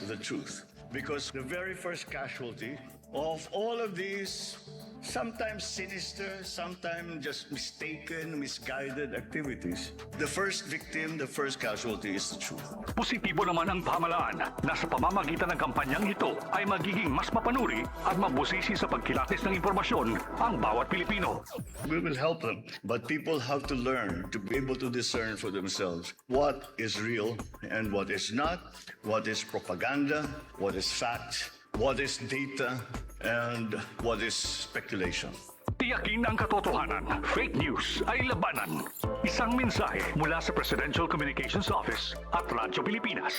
the truth. Because the very first casualty of all of these sometimes sinister, sometimes just mistaken, misguided activities, the first victim, the first casualty is the truth. Positibo naman ang pamahalaan na sa pamamagitan ng kampanyang ito ay magiging mas mapanuri at mabusisi sa pagkilatis ng impormasyon ang bawat Pilipino. We will help them, but people have to learn to be able to discern for themselves what is real and what is not, what is propaganda, what is fact, what is data, and what is speculation. Tiyakin ang katotohanan. Fake news ay labanan. Isang mensahe mula sa Presidential Communications Office at Radyo Pilipinas.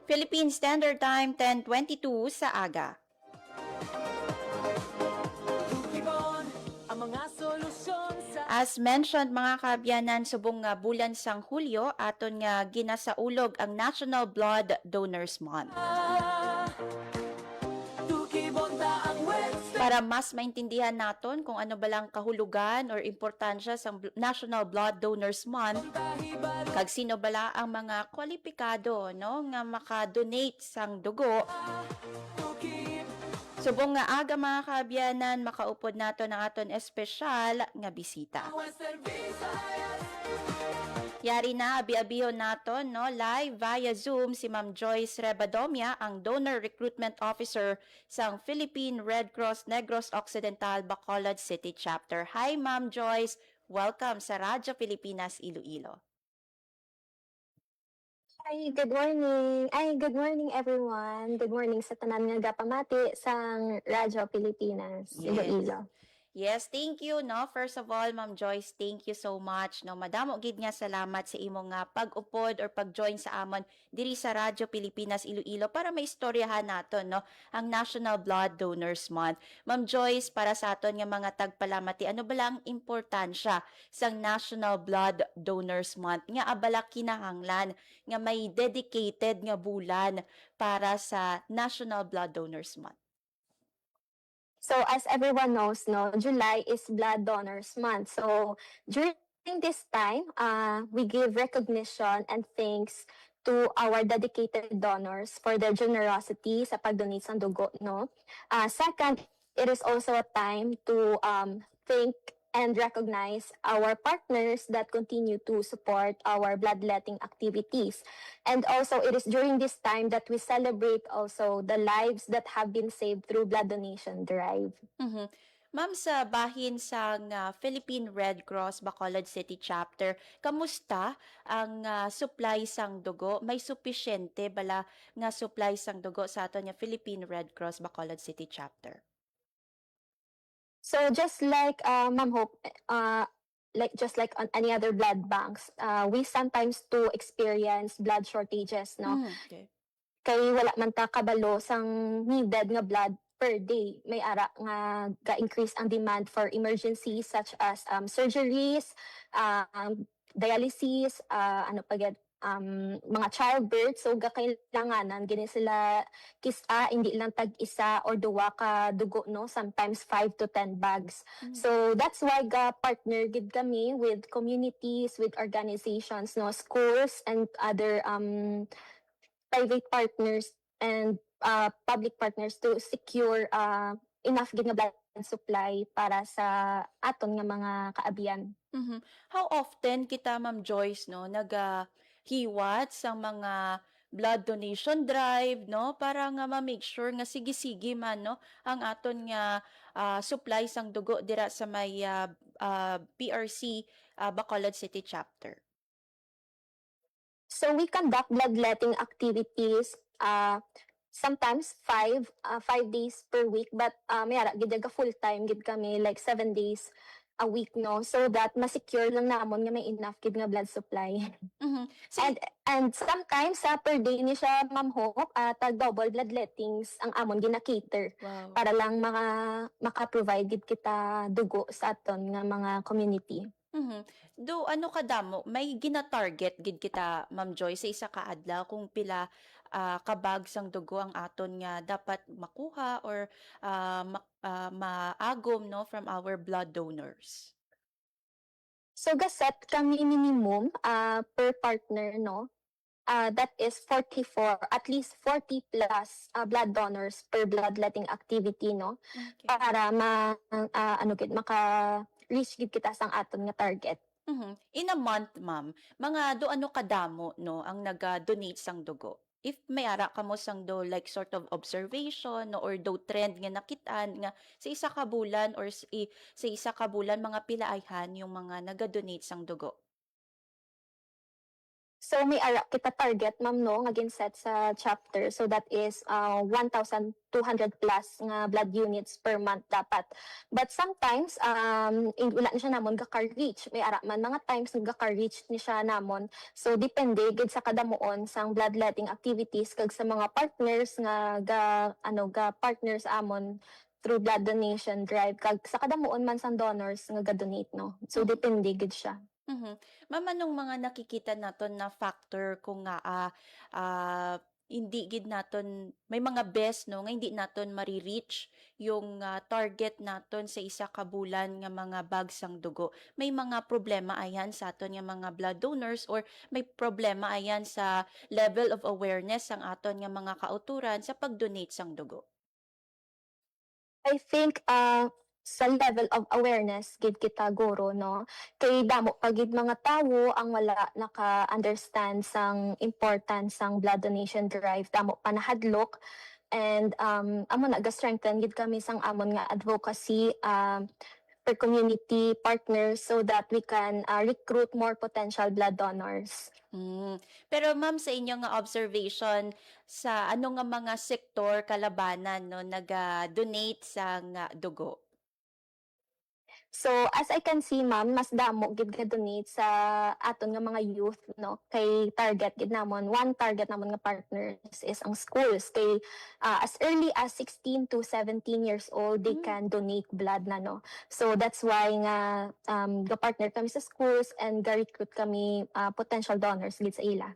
Philippine Standard Time, 10:22 sa aga. As mentioned mga kaabyanan, subong nga bulan sang Hulyo, aton nga ginasaulog ang National Blood Donors Month. Para mas maintindihan naton kung ano ba lang kahulugan or importansya sa National Blood Donors Month, kag sino bala ang mga kwalipikado no nga maka-donate sang dugo. Subong nga aga mga kaabyanan, makaupod nato ng aton espesyal nga bisita. Yari na, abi-abihon naton no, live via Zoom si Ma'am Joyce Rebadomia, ang Donor Recruitment Officer sa Philippine Red Cross Negros Occidental Bacolod City Chapter. Hi Ma'am Joyce, welcome sa Radyo Pilipinas Iloilo. Ay, good morning. Ay, good morning everyone. Good morning sa tanan nga gapamati sang Radyo Pilipinas Iloilo. Yes, thank you no. First of all, Ma'am Joyce, thank you so much no. Madamo gid nga salamat sa imong nga pag-upod or pag-join sa amon diri sa Radyo Pilipinas Iloilo para maistoryahan naton no ang National Blood Donors Month. Ma'am Joyce, para sa aton nga mga tagpalamati, ano ba lang importansya sang National Blood Donors Month nga abala kinahanglan nga may dedicated nga bulan para sa National Blood Donors Month? So as everyone knows, no, July is Blood Donors Month. So during this time, we give recognition and thanks to our dedicated donors for their generosity sa pag-donate sa dugo, no. Second, it is also a time to thank and recognize our partners that continue to support our bloodletting activities. And also, it is during this time that we celebrate also the lives that have been saved through blood donation drive. Mhm. Ma'am, sa bahin sa Philippine Red Cross Bacolod City Chapter, kamusta ang supply sang dugo? May supisyente bala nga supply sang dugo sa aton nga Philippine Red Cross Bacolod City Chapter? So just like Ma'am Hope, just like on any other blood banks, we sometimes to experience blood shortages, no? Okay. Kay wala man ta kabalo sang needed nga blood per day. May ara nga ga-increase ang demand for emergencies such as surgeries, dialysis, ano pa gyud, mga childbirth. So gakailanganan gini sila kisa, hindi lang tag-isa or duwa ka dugo, no, sometimes 5 to 10 bags. So that's why ga partner gid kami with communities, with organizations, no, schools and other private partners and public partners to secure enough gid nga blood supply para sa aton nga mga kaabiyan. Mhm. How often kita, Ma'am Joyce, no, hiwat sa mga blood donation drive, no, para nga ma-make sure nga sige-sige man, no, ang aton nga supply sang dugo dira sa may PRC Bacolod City Chapter? So we conduct bloodletting activities sometimes 5 days per week, but may ara gid ka full time gid kami like 7 days a week, no, so that ma-secure lang namon nga may enough gid nga blood supply. Mhm. And sometimes per day ni siya, Ma'am Hope, tag double bloodlettings ang amon gina-cater Wow. para lang maka-provide gid kita dugo sa aton nga mga community. Mhm. Do ano kadamo, may gina-target gid kita, Ma'am Joy, sa isa ka adlaw kung pila ka bags ang dugo ang aton nga dapat makuha or maagom no from our blood donors? So gaset kami minimum per partner, no, that is 44, at least 40 plus blood donors per bloodletting activity, no? Okay. Para ano gid maka reach gid kita sang aton nga target. In a month, ma'am, mga do ano kadamo no ang naga-donate sang dugo? If may ara ka mo sang do like sort of observation no, or do trend nga nakitaan nga sa isa ka bulan or sa isa ka bulan mga pilaayhan yung mga naga-donate sang dugo. So may ara kita target ma'am no nga ginset sa chapter, so that is 1,200 plus nga blood units per month dapat. But sometimes wala na siya namon gaka-reach, may ara man mga times nagaka-reach ni siya namon. So depende gid sa kadamuon sang bloodletting activities kag sa mga partners nga ga partners amon through blood donation drive kag sa kadamuon man sang donors nga ga-donate no. So depende gid siya. Ma'am, anong mga nakikita naton na factor kung nga hindi gid naton may mga best no nga hindi naton mari-reach yung target naton sa isa ka bulan nga mga bagsang dugo. May mga problema ayan sa aton nga mga blood donors or may problema ayan sa level of awareness ang aton nga mga kauturan sa pag-donate sang dugo. I think sa level of awareness gid kita guro no, kay damo pa gid mga tawo ang wala naka-understand sang importance sang blood donation drive, damo pa nahadlok. And amo na ga-strengthen gid kami sang amon nga advocacy per community partners so that we can recruit more potential blood donors. Pero ma'am, sa inyong nga observation, sa ano nga mga sektor kalabanan no naga-donate sa nga dugo? So as I can see ma'am, mas damo gid nga donate sa aton nga mga youth no, kay target gid namon, one target namon nga partners is ang schools, kay as early as 16 to 17 years old they can donate blood na no. So that's why nga ga-partner kami sa schools and ga-recruit kami potential donors gid sa ila.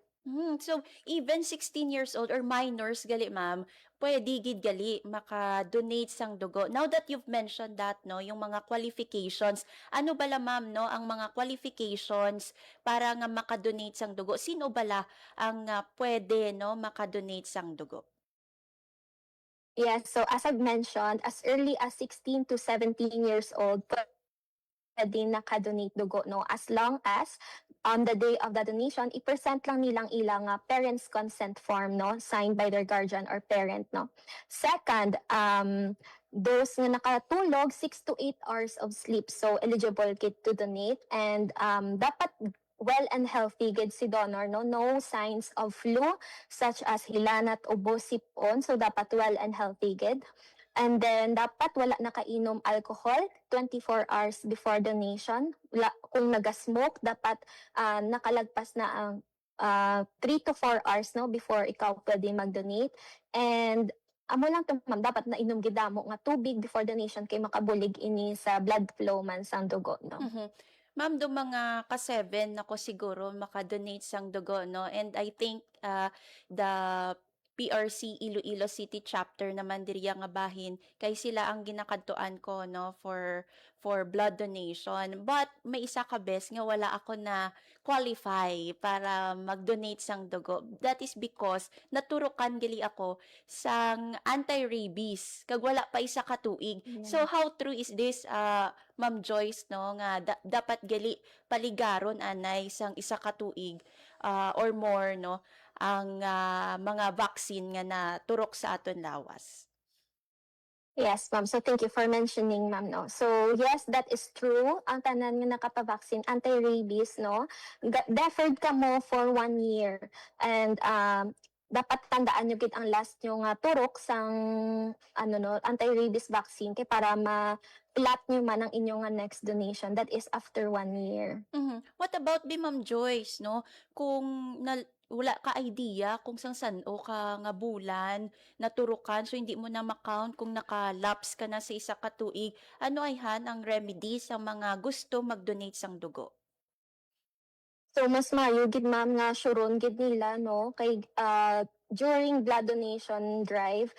So even 16 years old or minors gali ma'am, pwede gid gali maka-donate sang dugo. Now that you've mentioned that no, yung mga qualifications, ano bala ma'am no ang mga qualifications para nga maka-donate sang dugo? Sino bala ang pwede no maka-donate sang dugo? Yes, so as I've mentioned, as early as 16 to 17 years old, pwede naka-donate dugo no, as long as on the day of the donation i-present lang nilang ilang parents consent form no, signed by their guardian or parent no. Second, those nga nakatulog 6 to 8 hours of sleep, so eligible gid to donate. And dapat well and healthy gid si donor no, no signs of flu such as hilanat o sipon, so dapat well and healthy gid. And then dapat wala nakainom alcohol 24 hours before donation. Kung naga-smoke, dapat nakalagpas na ang 3 to 4 hours no before ikaw pwede mag-donate. And amo lang to ma'am, dapat nainom gid damo nga tubig before donation kay makabulig ini sa blood flow man sang dugo no. Ma'am, do mga ka-7 ako siguro maka-donate sang dugo no, and I think the PRC Iloilo City chapter naman diriya nga bahin kay sila ang ginakadtuan ko no for blood donation. But may isa ka bes nga wala ako na qualify para mag-donate sang dugo. That is because naturukan gali ako sang anti-rabies kag wala pa isa ka tuig. So how true is this Ma'am Joyce no nga dapat gali paligaron anay sang isa ka tuig or more no ang mga vaccine nga naturok sa aton lawas. Yes, ma'am. So thank you for mentioning, ma'am, no. So yes, that is true. Ang tanan nga nakapavaccine anti-rabies, no. Deferred ka mo for 1 year. And dapat tandaan nyo gid ang last nyo nga turok sang anti-rabies vaccine kay para ma-plot nyo man ang inyong next donation. That is after 1 year. What about di Ma'am Joyce no? Kung wala ka idea kung saan-o ka nga bulan naturukan, so hindi mo na ma-count kung naka-lapse ka na sa isa ka tuig, ano ay ang remedy sa mga gusto mag-donate sang dugo? So mas maayo gid ma'am nga suron gid nila no kay during blood donation drive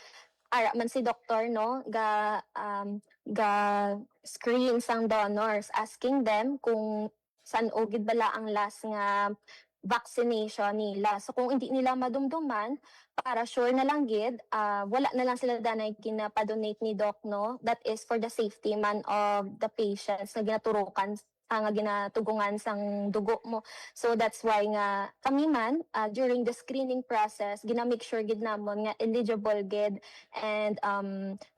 ara man si doktor no ga screen sang donors, asking them kung saan o gid bala ang last nga vaccination nila. So kung hindi nila madumduman, para sure na lang gid, wala na lang sila danay ginapadonate ni doc, no? That is for the safety man of the patients na ginaturukan nga ginatugungan sang dugo mo. So that's why nga kami man during the screening process gina-make sure gid namon nga eligible gid and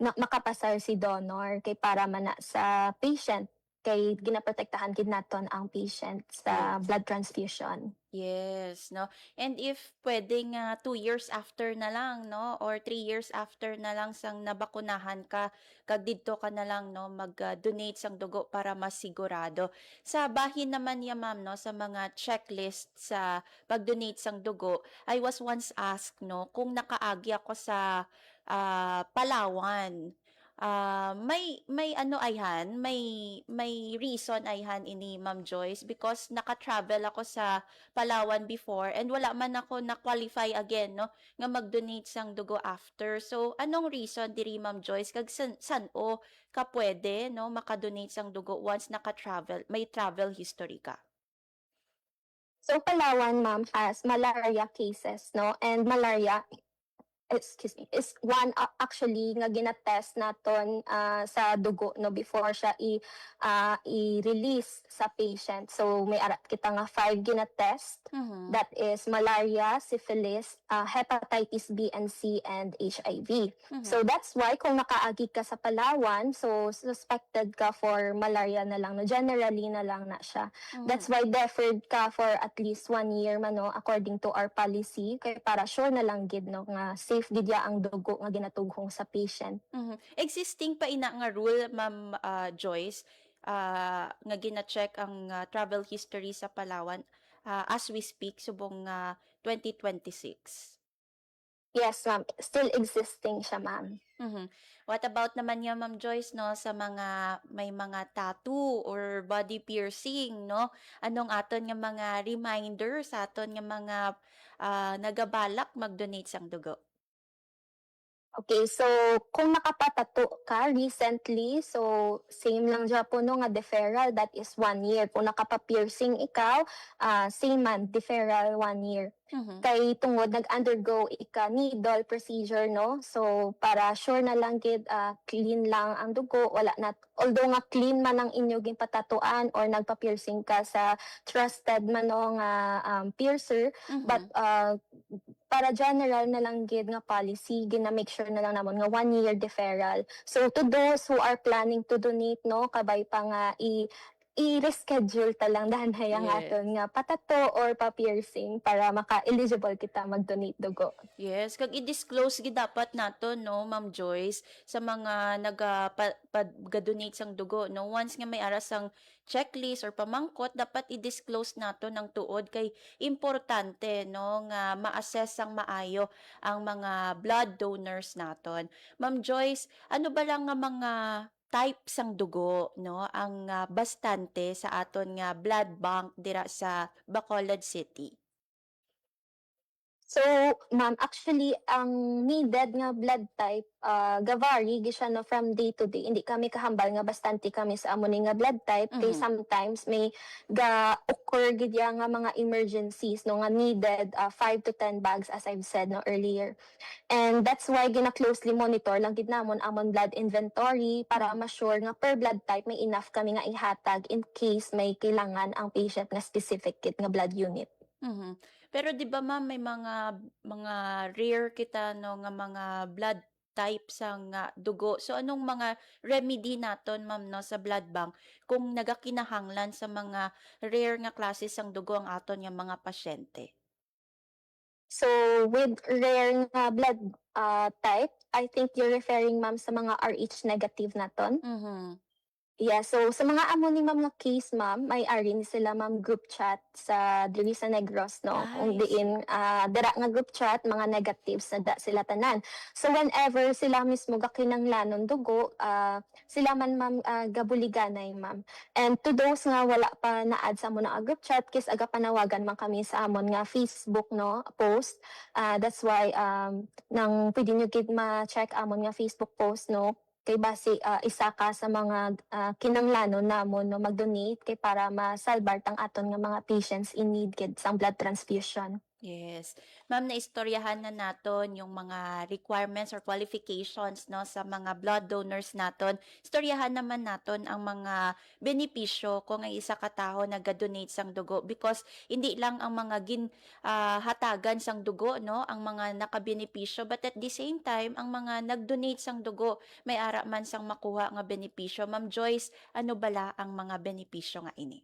makapasar si donor kay para man na sa patient kay ginaprotektahan gid naton ang patient sa Yes. blood transfusion. Yes, no? And if pwedeng 2 years after na lang, no? Or 3 years after na lang sang nabakunahan ka, kag didto ka na lang, no? Mag-donate sang dugo para mas sigurado. Sa bahin naman ya, ma'am, no? Sa mga checklist sa pag-donate sang dugo, I was once asked, no? Kung nakaagi ako sa Palawan. May ano ayhan, may reason ayhan ini Ma'am Joyce because naka-travel ako sa Palawan before and wala man ako na-qualify again, no, nga mag-donate sang dugo after. So, anong reason diri Ma'am Joyce kag san-o ka pwede, no, maka-donate sang dugo once naka-travel, may travel history ka? So Palawan ma'am has malaria cases, no? And malaria is one actually nga gina-test naton sa dugo no before siya i-release sa patient. So may arat kita nga 5 gina-test. Mhm. That is malaria, syphilis, hepatitis B and C, and HIV. Mhm. So that's why kung nakaagi ka sa Palawan, so suspected ka for malaria na lang, no? Generally na lang na siya. That's why deferred ka for at least 1 year man, no, according to our policy kay para sure na lang gid, no, nga safe gid ya ang dugo nga ginatughong sa patient. Mhm. Existing pa ina nga rule, Ma'am Joyce, nga gina-check ang travel history sa Palawan as we speak subong 2026. Yes ma'am, still existing siya ma'am. Mhm. What about naman yung Ma'am Joyce, no, sa mga may mga tattoo or body piercing, no? Anong aton nga mga reminder sa aton nga mga nagabalak mag-donate sang dugo? Okay, so kung nakapatato ka recently, so same lang dyan po no nga deferral, that is 1 year. Kung nakapa-piercing ikaw, same man, deferral 1 year. Mhm. Kay tungod nag-undergo ika needle procedure, no? So para sure na lang gid clean lang ang dugo, wala na although nga clean man ang inyo ging patatuan or nagpa-piercing ka sa trusted man no nga piercer, but Mhm. para general na lang gid nga policy gina-make sure na lang namon nga 1 year deferral. So to those who are planning to donate, no, kabay pa nga i-reschedule ta lang dahanay ang Yes. aton nga patato or pa-piercing para maka-eligible kita mag-donate dugo. Yes, kag i-disclose gid dapat nato, no, Ma'am Joyce, sa mga donate sang dugo, no. Once nga may aras ang checklist or pamangkot, dapat i-disclose nato ng tuod kay importante, no, nga ma-assess sang maayo ang mga blood donors naton. Ma'am Joyce, ano ba lang nga mga type sang dugo, no, ang bastante sa aton nga blood bank dira sa Bacolod City? So, ma'am, actually, ang needed nga blood type, gavari, gi siya no, from day to day. Hindi kami kahambal nga bastante kami sa amo ni nga blood type. Kay Mhm. sometimes may ga-occur gid ya nga mga emergencies, no, nga needed 5 to 10 bags, as I've said no, earlier. And that's why gina-closely monitor lang gid namon amon blood inventory para ma-sure nga per blood type may enough kami nga ihatag in case may kailangan ang patient nga specific kit nga blood unit. Mhm. Pero 'di ba ma'am may mga rare kita, no, nga mga blood type sa nga dugo. So anong mga remedy naton ma'am, no, sa blood bank kung nagakinahanglan sa mga rare nga klase sang dugo ang aton nga mga pasyente? So, with rare nga blood type, I think you're referring ma'am sa mga RH negative naton. Mhm. Yeah, so sa mga amo ni ma'am nga case ma'am, may ari ni sila ma'am group chat sa diri sa Negros, no. Kung I see. diin dira nga group chat mga negatives na da sila tanan. So whenever sila mismo gakinanglanon dugo, sila man ma'am gabuliganay ma'am. And to those nga wala pa na-add sa amon nga group chat, kis aga panawagan man kami sa amon nga Facebook, no, post. That's why nang pwede nyo gid ma-check amon nga Facebook post, no, kay basi isa ka sa mga kinahanglanon namon no mag-donate kay para masalbar tang aton nga mga patients in need gid sang blood transfusion. Yes. Ma'am, naistoryahan na naton yung mga requirements or qualifications no sa mga blood donors naton. Istoryahan naman naton ang mga benepisyo kung ang isa ka tawo nag-donate sang dugo because hindi lang ang mga hatagan sang dugo no ang mga nakabenepisyo but at the same time ang mga nag-donate sang dugo may ara man sang makuha nga benepisyo. Ma'am Joyce, ano bala ang mga benepisyo nga ini?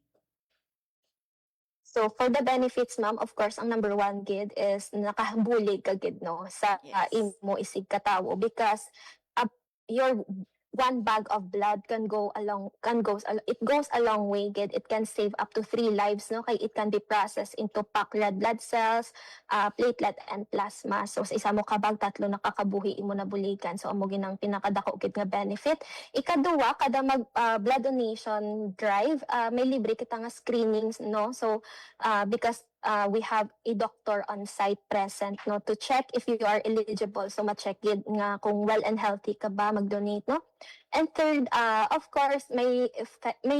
So for the benefits, ma'am, of course, ang number one gid is nakabulig ka gid no sa Yes. imo isig katawo because your one bag of blood it goes a long way gid. It can save up to 3 lives no kay it can be processed into packed red blood cells, platelet and plasma. So sa isa mo ka bag tatlo nakakabuhi imo na buligan. So amo ginang pinakadako gid nga benefit. Ikaduwa kada mag blood donation drive, may libre kita nga screenings no. So because we have a doctor on site present no to check if you are eligible, so ma-check gid nga kung well and healthy ka ba mag-donate no. And third, of course may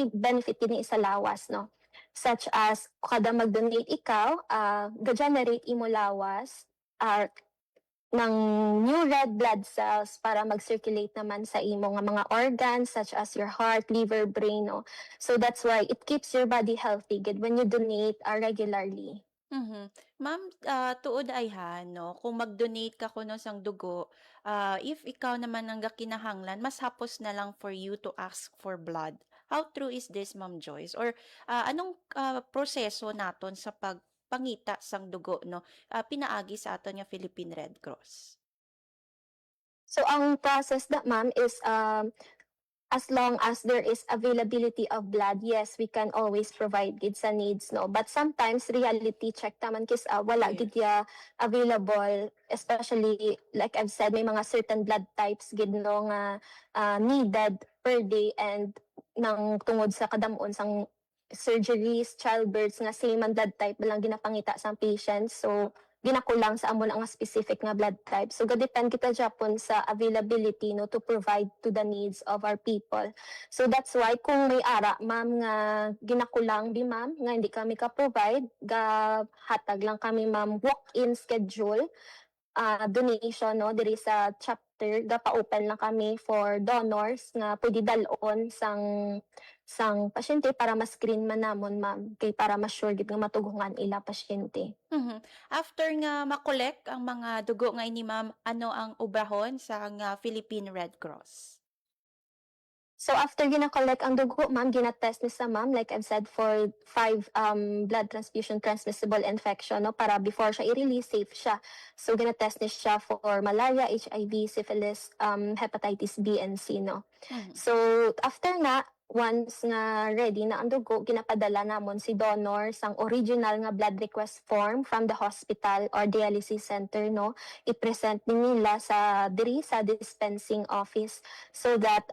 benefit din sa lawas no, such as kada mag-donate ikaw ga-generate imo lawas ng new red blood cells para mag-circulate naman sa imo nga mga organs such as your heart, liver, brain no. So that's why it keeps your body healthy good when you donate regularly. Mhm. Ma'am, tuod ay ha 'no, kung mag-donate ka kuno sang dugo, if ikaw naman ang gakinahanglan, mas hapos na lang for you to ask for blood. How true is this, Ma'am Joyce? Or, anong, proseso naton sa pagpangita sang dugo 'no, pinaagi sa aton nga Philippine Red Cross? So ang process na ma'am is as long as there is availability of blood, yes, we can always provide gid sa needs no. But sometimes reality check taman kis wala Yes. gid ya available, especially like I've said may mga certain blood types gid no nga needed per day, and nang tungod sa kadam-on sang surgeries, childbirths nga same ang blood type lang ginapangita sang patients. So ginakulang sa amo nga specific nga blood type. So gadepend kita Japon sa availability no to provide to the needs of our people. So that's why kung may ara ma'am nga ginakulang bi ma'am nga hindi kami ka-provide, ga hatag lang kami ma'am walk-in schedule donation no diri sa chapter, gapa-open lang kami for donors nga pwede dalon sang pasyente para ma-screen man namon ma'am kay para ma-sure gid nga matugungan ila pasyente. Mhm. After nga ma-collect ang mga dugo nga ini ma'am, ano ang ubrahon sa nga Philippine Red Cross? So after gina-collect ang dugo, ma'am, gina-test ni sa ma'am, like I've said, for 5 blood transfusion transmissible infection, no, para before siya i-release, safe siya. So gina-test ni siya for malaria, HIV, syphilis, hepatitis B and C, no. Mhm. So after nga, once nga ready na ang dugo, ginapadala namon si donor sang original nga blood request form from the hospital or dialysis center, no. I-present ni nila sa diri sa dispensing office so that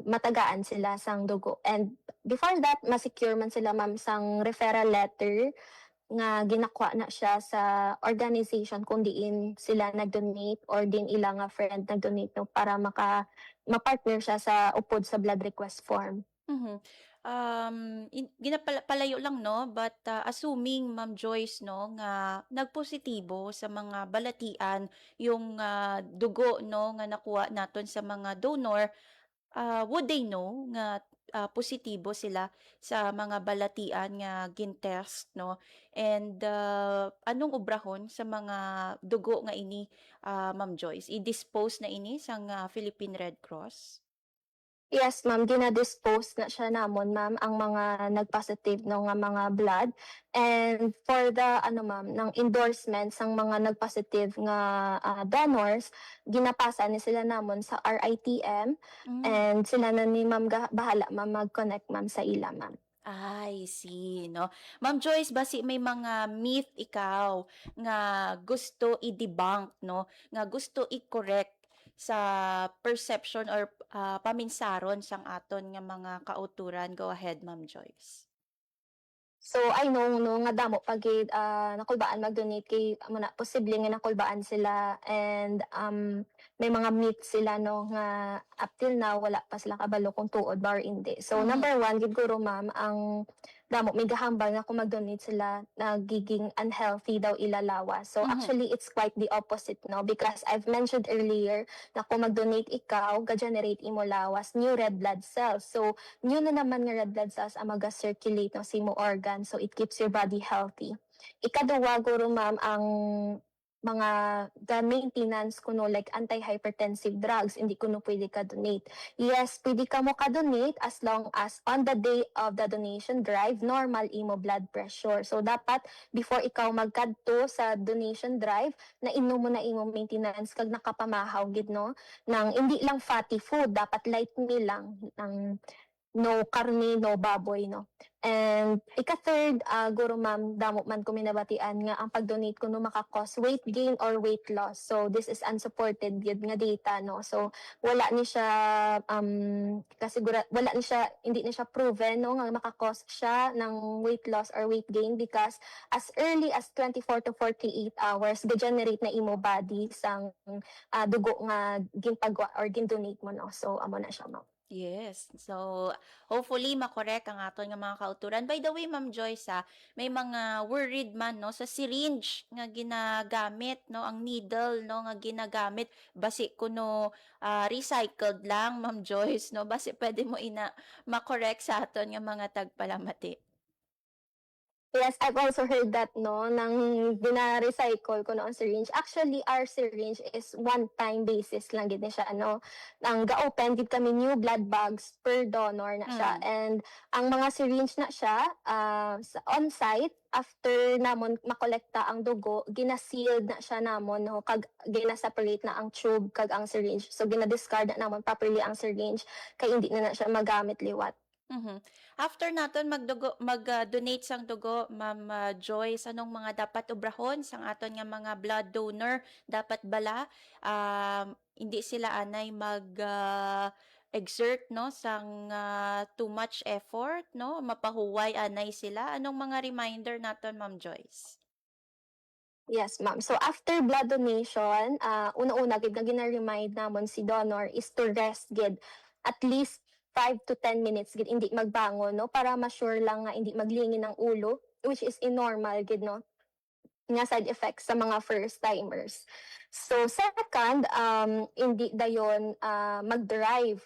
matagaan sila sang dugo. And before that, ma-secure man sila ma'am sang referral letter nga ginakwa na siya sa organization kung diin sila nag-donate or din ila nga friend nag-donate no para ma-partner siya sa upod sa blood request form. Mhm. Palayo lang 'no, but, assuming Ma'am Joyce 'no, nga nagpositibo sa mga balatian yung, dugo 'no, nga nakuha naton sa mga donor, would they know nga, positibo sila sa mga balatian nga gin-test 'no? And, anong ubrahon sa mga dugo nga ini, Ma'am Joyce? I-dispose na ini sang, Philippine Red Cross? Yes, ma'am, gina-dispose na siya namon ma'am ang mga nag-positive no nga mga blood. And for the ano ma'am, ng endorsement sang mga nag-positive nga donors, ginapasa ni sila namon sa RITM, Hmm. and sila na ni ma'am bahala ma'am mag-connect ma'am sa ila ma'am. I see 'no. Ma'am Joyce, basi may mga myth ikaw nga gusto i-debunk 'no, nga gusto i-correct sa perception or, paminsaron sang aton nga mga kauturan. Go ahead, Ma'am Joyce. So I know no nga damo pagid nakulbaan mag-donate kay amo na posible nga nakulbaan sila and may mga myths sila no nga up till now wala pa sila kabalo kung tuod ba or hindi. So Mhm. number one gid guro ma'am ang damo may gahambal nga kung mag-donate sila nagiging unhealthy daw ilalawas. So Mhm. actually it's quite the opposite no because I've mentioned earlier na kung mag-donate ikaw ga-generate imo lawas new red blood cells. So new na naman nga red blood cells ang maga-circulate no sa imo organ so it keeps your body healthy. Ikaduwa guro ma'am ang mga the maintenance kuno like anti-hypertensive drugs hindi kuno pwede ka donate. Yes, pwede ka mo ka-donate as long as on the day of the donation drive normal imo blood pressure. So dapat before ikaw magkadto sa donation drive na inom mo na imo maintenance kag nakapamahaw gid no nang hindi lang fatty food dapat light meal lang ng no karne, no baboy, no? And ika-third, guro ma'am, damo man ko minabatian nga ang pag-donate kuno maka-cause weight gain or weight loss. So this is unsupported gyud nga data, no? So wala ni siya wala ni siya hindi ni siya proven no nga maka-cause siya ng weight loss or weight gain because as early as 24 to 48 hours ga-generate na imo body sang dugo nga ginpagwa or gin-donate mo no. So amo na siya ma'am. Yes. So, hopefully makorek ang aton nga mga kauturan. By the way, Ma'am Joyce, may mga worried man no sa syringe nga ginagamit no, ang needle no nga ginagamit basi kuno recycled lang, Ma'am Joyce no, basi pwede mo makorek sa aton nga mga tagpalamati. Yes, I've also heard that no, nang gina-recycle ko no ang syringe. Actually, our syringe is one-time basis lang gid ni siya ano. Ang ga-open gid kami new blood bags per donor na siya. Mm. And ang mga syringe na siya sa on-site after namon makolekta ang dugo, gina-sealed na siya namon no kag gina-separate na ang tube kag ang syringe. So gina-discard na namon properly ang syringe kay hindi na siya magamit liwat. Mhm. After naton mag-donate sang dugo, Ma'am Joyce, anong mga dapat obrahon sang aton nga mga blood donor? Dapat bala hindi sila anay exert no sang too much effort no, mapahuway anay sila. Anong mga reminder naton, Ma'am Joyce? Yes, ma'am. So after blood donation, una-una gid nga gina-remind namon si donor is to rest gid at least 5 to 10 minutes gid hindi magbangon no para ma-sure lang nga hindi maglingin ang ulo which is normal gid no nga side effects sa mga first timers. So second, hindi dayon mag-drive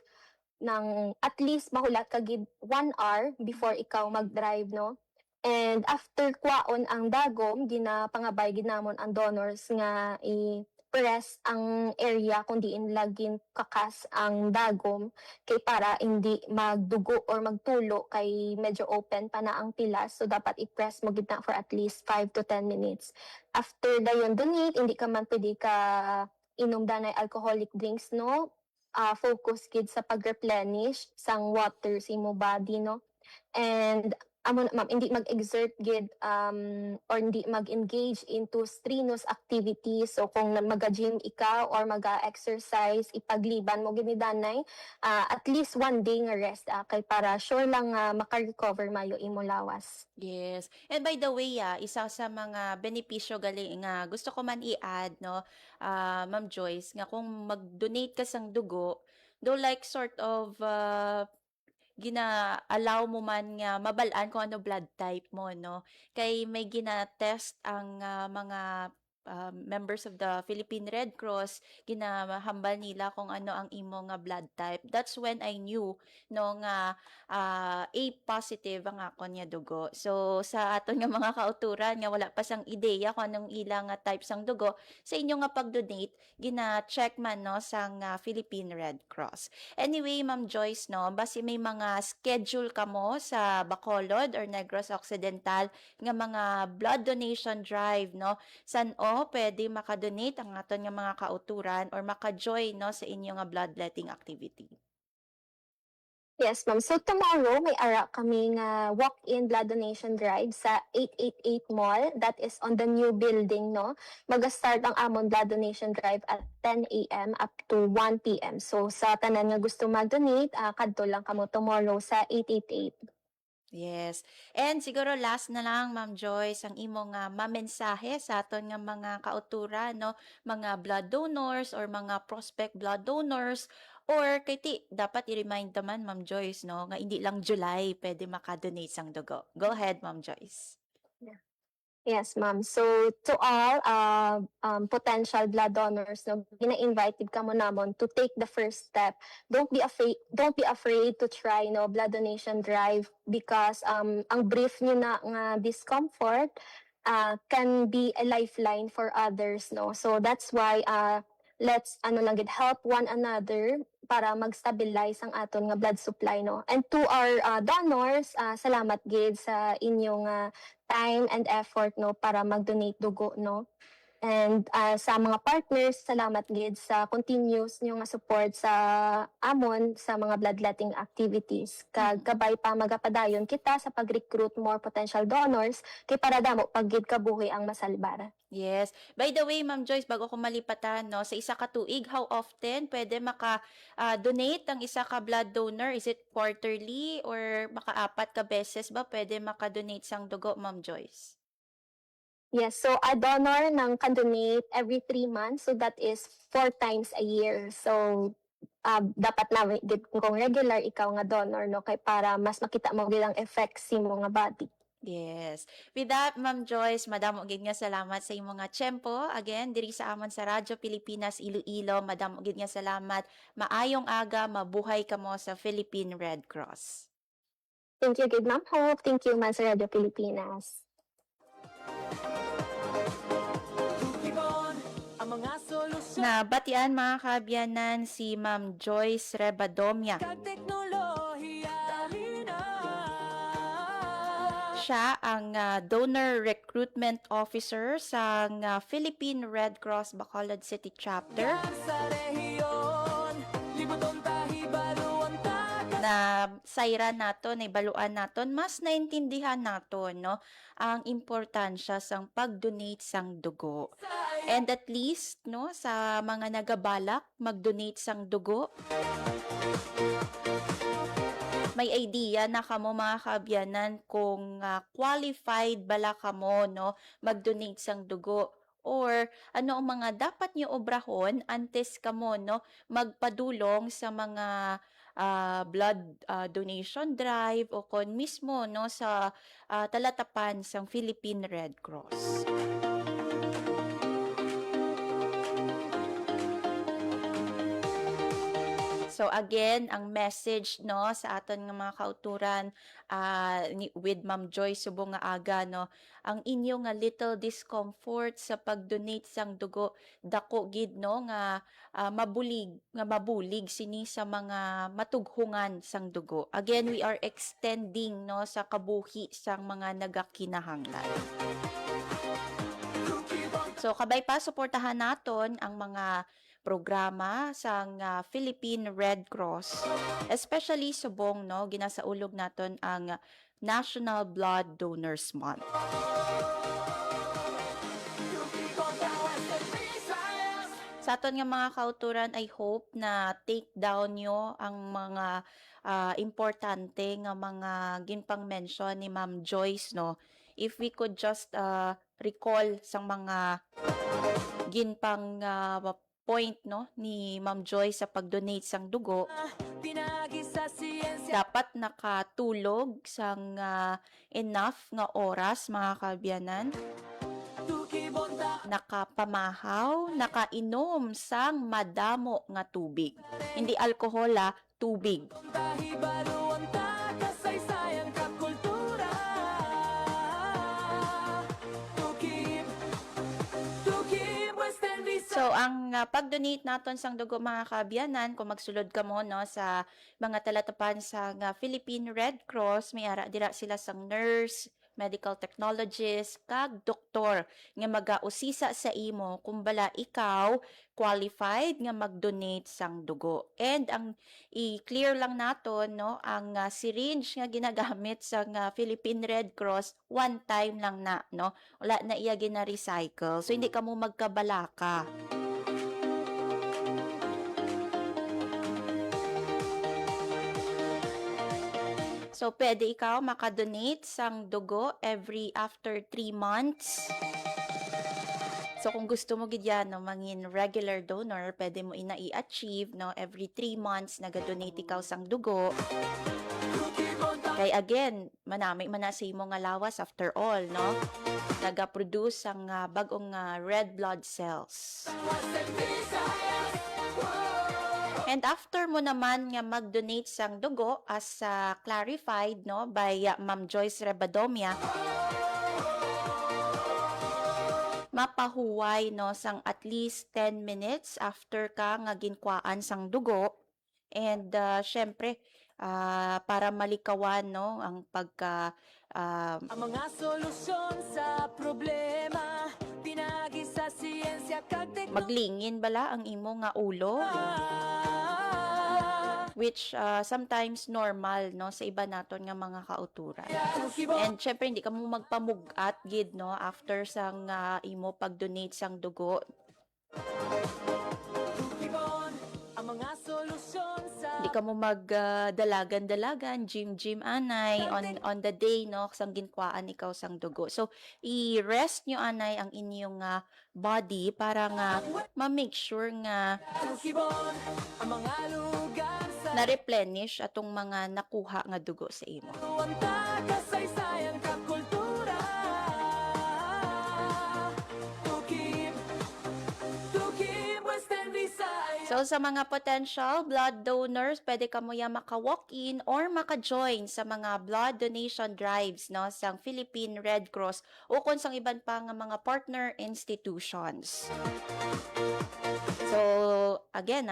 ng at least mahulat ka gid 1 hour before ikaw mag-drive no. And after kwaon ang dagom, ginapangabay gid namon ang donors nga i-press ang area kung diin laging kakas ang dagom kay para hindi magdugo or magtulo kay medyo open pa na ang pilas so dapat i-press mo gid na for at least 5 to 10 minutes. After dayon donate, hindi ka man pwede ka inom danay alcoholic drinks no. Focus gid sa pag-replenish sang water sa imo body no. And amo na ma'am, hindi mag-exert gid or hindi mag-engage into strenuous activities. So kung maga-gym ikaw or maga-exercise, ipagliban mo gid ni danay at least 1 day nga rest kay para sure lang maka-recover mayo imo lawas. Yes. And by the way, isa sa mga benepisyo gali nga gusto ko man i-add no, Ma'am Joyce, nga kung mag-donate ka sang dugo, do like sort of gina-allow mo man nga mabalaan kung ano blood type mo no. Kay may gina-test ang mga members of the Philippine Red Cross, ginahambal nila kung ano ang imo nga blood type. That's when I knew no nga A positive ang akon nga dugo. So sa aton nga mga kauturan nga wala pa sang ideya kung anong ilang nga type sang dugo, sa inyo nga pag-donate gina-check man no sang Philippine Red Cross. Anyway, Ma'am Joyce no, basi may mga schedule kamo sa Bacolod or Negros Occidental nga mga blood donation drive no. San pwede maka-donate ang aton nga mga kauturan or maka-join no sa inyo nga bloodletting activity. Yes, ma'am. So tomorrow may ara kami nga walk-in blood donation drive sa 888 Mall. That is on the new building, no? Mag-start ang amon blood donation drive at 10 a.m. up to 1 p.m. So sa tanan nga gusto mag-donate, kadto lang kamo tomorrow sa 888. Yes. And siguro last na lang, Ma'am Joyce, ang imong mamensahe sa aton nga mga kauturan, no? Mga blood donors or mga prospect blood donors or kay ti, dapat i-remind naman, Ma'am Joyce, no? Nga hindi lang July pwede maka-donate sang dugo. Go ahead, Ma'am Joyce. Yes, ma'am. So to all potential blood donors, no, gina-invited ka mo namon to take the first step. Don't be afraid. Don't be afraid to try no blood donation drive because ang brief nyo na nga discomfort can be a lifeline for others, no. So that's why let's lang gid help one another para mag-stabilize ang aton nga blood supply, no. And to our donors, salamat gid sa inyong time and effort, no, para mag-donate dugo, no. And sa mga partners, salamat gid sa continuous nyo nga support sa amon sa mga bloodletting activities. Kabay pa magapadayon kita sa pag-recruit more potential donors kay para damo paggid kabuhi ang masalbar. Yes. By the way, Ma'am Joyce, bago ko malipatan, no, sa isa ka tuig, how often pwede maka-donate ang isa ka blood donor? Is it quarterly or maka-apat ka beses ba pwede maka-donate sang dugo, Ma'am Joyce? Yes, so a donor nang can donate every 3 months, so that is 4 times a year. So dapat na kung regular ikaw nga donor, no, kay para mas makita mo gid ang effects sa imong nga body. Yes. With that, Ma'am Joyce, madamo gid nga salamat sa imong nga tiyempo. Again, diri sa amon sa Radyo Pilipinas Iloilo, madamo gid nga salamat. Maayong aga, mabuhay kamo sa Philippine Red Cross. Thank you gid, Ma'am Hope. Thank you man sa Radio Pilipinas. Na batian mga kaabyanan si Ma'am Joyce Rebadomia. Siya ang Donor Recruitment Officer sa Philippine Red Cross Bacolod City Chapter. Na sayran naton, ibaluan naton, mas naintindihan naton, no, ang importansya sang pag-donate sang dugo. And at least, no, sa mga nagabalak mag-donate sang dugo, may idea na kamo mga kaabyanan kung qualified bala kamo, no, mag-donate sang dugo or ano ang mga dapat niyo obrahon antes kamo, no, magpadulong sa mga blood donation drive o kon mismo, no, sa talatapan sang Philippine Red Cross. So again, ang message, no, sa aton nga mga kauturan with Ma'am Joy subong nga aga, no, ang inyo nga little discomfort sa pag-donate sang dugo, dako gid, no, nga mabulig sini sa mga matughungan sang dugo. Again, we are extending, no, sa kabuhi sang mga nagakinahanglan. So kabay pa suportahan naton ang mga programa sang Philippine Red Cross, especially subong, no, ginasaulog naton ang National Blood Donors Month. Sa aton nga mga kauturan, I hope na take down nyo ang mga importante nga mga ginpang mention ni Ma'am Joyce, no. If we could just recall sang mga ginpang point, no, ni Ma'am Joy sa pag-donate sang dugo, dapat nakatulog sang enough nga oras mga kaabyanan, nakapamahaw, nakainom sang madamo nga tubig, hindi alkohol, tubig. So ang pag-donate naton sang dugo mga kaabyanan, kung magsulod ka mo, no, sa mga talatapan sa Philippine Red Cross, may ara dira sila sang nurse, medical technologist, kag doktor nga magausisa sa imo kung bala ikaw qualified nga mag-donate sang dugo. And ang i-clear lang naton, no, ang syringe nga ginagamit sa Philippine Red Cross one time lang na, no, wala na iya gina-recycle, so hindi ka mo magkabalaka. So, pwede ikaw makadonate sang dugo every after 3 months. So, kung gusto mo gid yan, no, mangin regular donor, pwede mo i-achieve, no, every 3 months nagadonate ikaw sang dugo. Kay again, manami man na sa imo nga lawas after all, no? Naga-produce ang bagong red blood cells. And after mo naman nga mag-donate sang dugo as clarified, no, by Ma'am Joyce Rebadomia, mapahuway, no, sang at least 10 minutes after ka nga ginkwaan sang dugo. And syempre, para malikawan, no, ang pagka Ang mga solusyon sa problema pinagi sa siyensya kag maglingin bala ang imo nga ulo, which sometimes normal, no, sa iba naton nga mga kauturan. And syempre hindi ka mo magpamugat gid, no, after sang imo pag-donate sang dugo. ang mga solusyon sa Hindi ka mo magdalagan-dalagan, gym anay on the day, no, sang ginkwaan ikaw sang dugo. So i-rest nyo anay ang inyong body para nga ma-make sure nga Tukibon, ang mga lugar sa na-replenish atong mga nakuha nga dugo sa imo. Tuwanta, kasaysayan, kakultura. Tukib, Western Visayas. So sa mga potential blood donors, pwede ka mo yan maka-walk-in or maka-join sa mga blood donation drives, no, sang Philippine Red Cross o kung sang iban pa nga mga partner institutions. So again,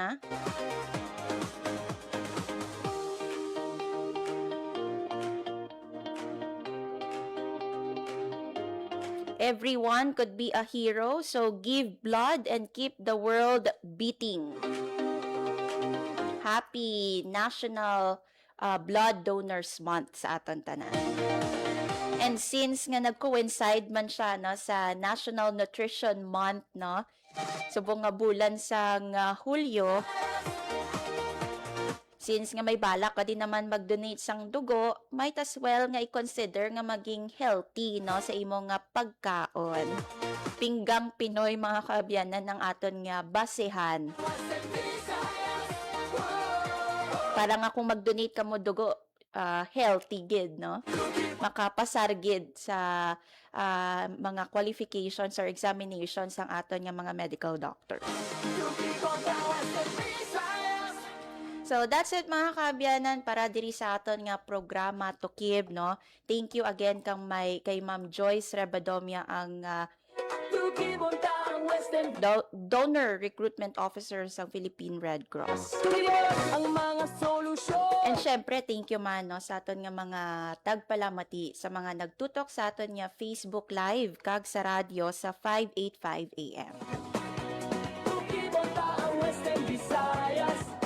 everyone could be a hero, so give blood and keep the world beating. Happy National Blood Donors Month sa aton tanan. And since nga nag-coincide man siya, no, sa National Nutrition Month, no, subong nga bulan sang Hulyo, since nga may balak ka din naman mag-donate sang dugo, might as well nga i-consider nga maging healthy, no, sa imong nga pagkaon. Pinggang Pinoy, mga kaabyanan, ng aton nga basehan. Para nga kung mag-donate ka mo dugo, healthy gid, no? Makapasar gid sa mga qualifications or examinations ang aton nga mga medical doctor. So that's it, mga kaabyanan, para diri sa aton nga programa Tukib, no. Thank you again kay Ma'am Joyce Rebadomia, ang Tukibon ta ang Western donor recruitment officer sa Philippine Red Cross. Tukibon, ang mga solusyon. And syempre, thank you man, no, sa aton nga mga tagpalamati sa mga nagtutok sa aton nga Facebook Live kag sa radyo sa 585 AM. Tukibon ta ang Western Visayas.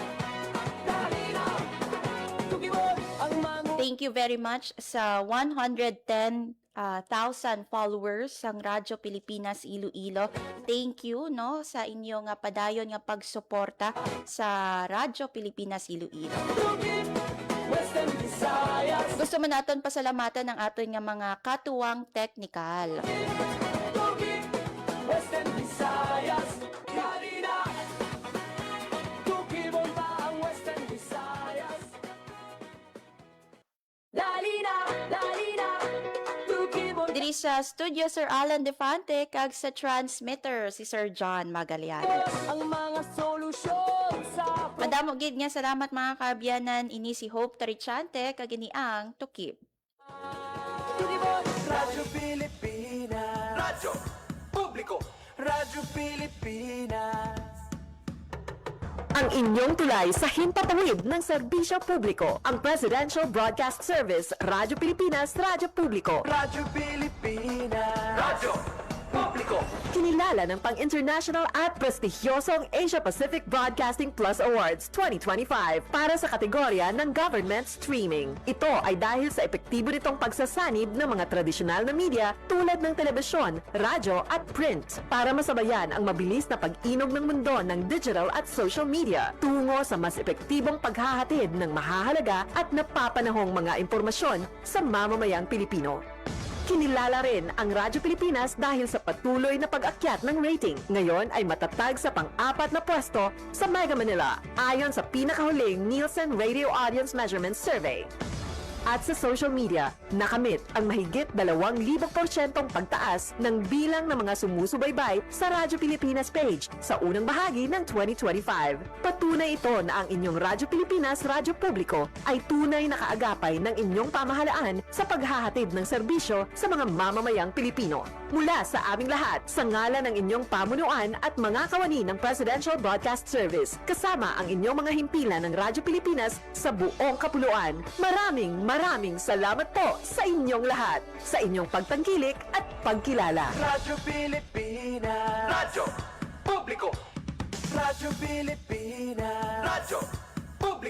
Dali na. Tukibon, ang mga Thank you very much sa 110,000 followers sang Radyo Pilipinas Iloilo. Thank you, no, sa inyong padayon nga pagsuporta sa Radyo Pilipinas Iloilo. Tukib, Western Visayas. Gusto man naton pasalamatan ang aton nga mga katuwang teknikal. Tukib, Western Visayas. Dali na. Tukibon ta ang Western Visayas. Dali na, dali na. Tukibon Diri sa studio, Sir Alan Defante, kag sa transmitter, si Sir John Magaliano. ang mga solusyon sa Madamo gid nga salamat, mga kaabyanan, ini si Hope Tarichante, kag ini ang Tukib. Tukibon. Radyo Pilipinas. Radyo Publiko. Radyo Pilipinas. Ang inyong tulay sa himpapawid ng serbisyo publiko. Ang Presidential Broadcast Service, Radyo Pilipinas, Radyo Publiko. Radyo Pilipinas. Radyo Publiko. Publiko. Kinilala ng pang-international at prestigyosong Asia-Pacific Broadcasting Plus Awards 2025 para sa kategorya ng Government Streaming. Ito ay dahil sa epektibo nitong pagsasanib ng mga tradisyonal na media tulad ng telebisyon, radyo at print para masabayan ang mabilis na pag-inog ng mundo ng digital at social media tungo sa mas epektibong paghahatid ng mahahalaga at napapanahong mga impormasyon sa mamamayang Pilipino. Kinilala rin ang Radyo Pilipinas dahil sa patuloy na pag-akyat ng rating. Ngayon ay matatag sa pang-4 na pwesto sa Mega Manila ayon sa pinakahuling Nielsen Radio Audience Measurement Survey. At sa social media, nakamit ang mahigit 2,000% pagtaas ng bilang ng mga sumusubaybay sa Radyo Pilipinas page sa unang bahagi ng 2025. Patunay ito na ang inyong Radyo Pilipinas Radyo Publiko ay tunay na kaagapay ng inyong pamahalaan sa paghahatid ng serbisyo sa mga mamamayang Pilipino. Mula sa aming lahat, sa ngalan ng inyong pamunuan at mga kawani ng Presidential Broadcast Service, kasama ang inyong mga himpilan ng Radyo Pilipinas sa buong kapuluan. Maraming salamat po sa inyong lahat, sa inyong pagtangkilik at pagkilala. Radyo Pilipinas. Radyo Publiko. Radyo Pilipinas. Radyo Publiko.